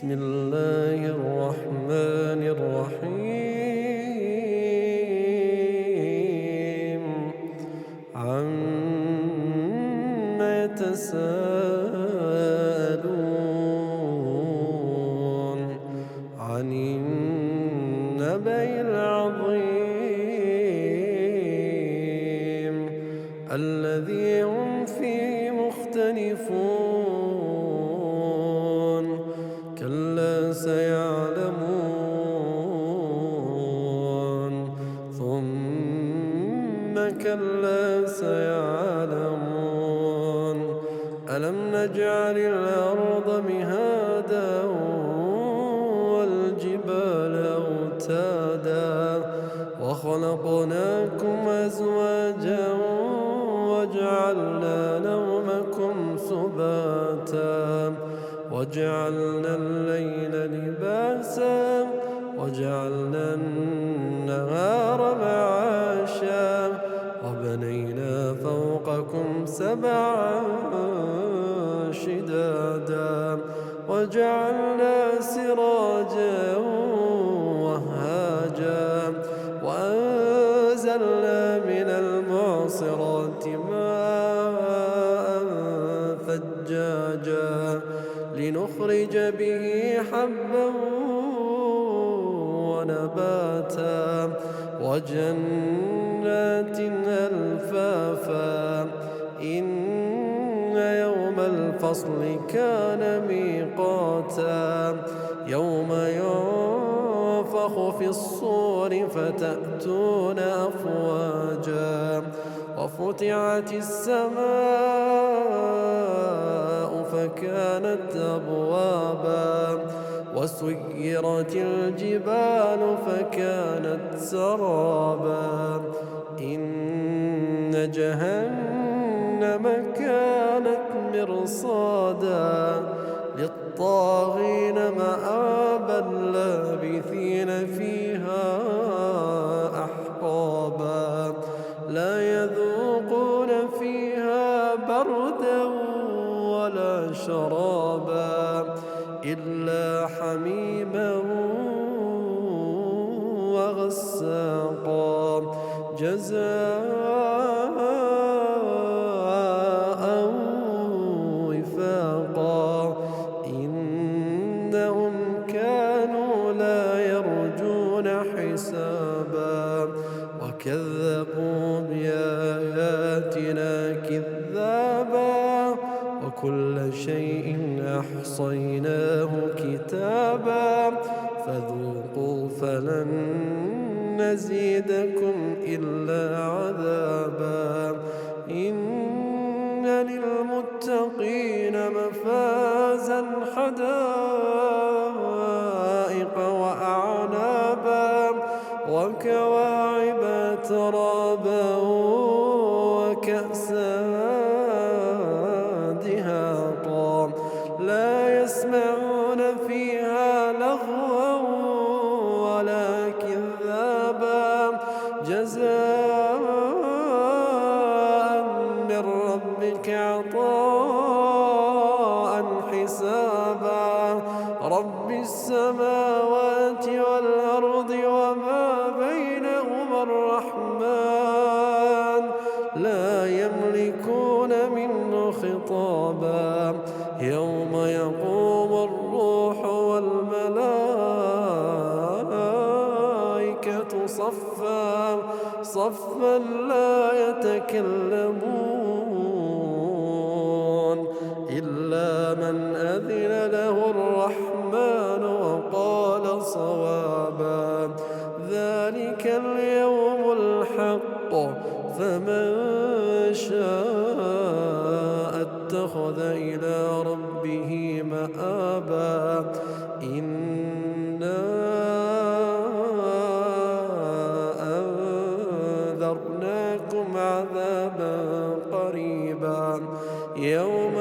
بسم الله الرحمن الرحيم عما يتساءلون عن النبأ العظيم الذي هم فيه مختلفون كلا سيعلمون ثم كلا سيعلمون ألم نجعل الأرض مهادا والجبال أوتادا وخلقناكم أزواجا وجعلنا نومكم سباتا وجعلنا الليل لباسا وجعلنا النهار معاشا وبنينا فوقكم سبعا شدادا وجعلنا سراجا وهاجا وأنزلنا من المعصرات ماء ثجاجا لنخرج به حبا ونباتا وجنات ألفافا إن يوم الفصل كان ميقاتا يوم ينفخ في الصور فتأتون أفواجا وفتحت السماء فكانت أبوابا وسيرت الجبال فكانت سرابا إن جهنم كانت مرصادا للطاغين مآبا لابثين فيها أحقابا لا يذوقون فيها بردا ولا شرابا إلا حميما وغساقا جزاء وفاقا إنهم كانوا لا يرجون حسابا وكذبوا بآياتنا كذابا وكل شيء أحصيناه كتابا فذوقوا فلن نزيدكم إلا عذابا إن للمتقين مفازا حدائق وأعنابا وكواعب ترابا وكأسا دهاقا لا يسمعون فيها لغوا ولا كذابا جزاء من ربك عطاء حسابا رب السماوات والأرض وما بينهما الرحمن لا يملكون منه خطابا يوم يقوم الروح والملائكة صفا صفا لا يتكلمون إلا من أذن له الرحمن وقال صوابا ذلك اليوم الحق فمن شاء اتخذ إلى ربه مآبا إنا أنذرناكم عذابا قريبا يوم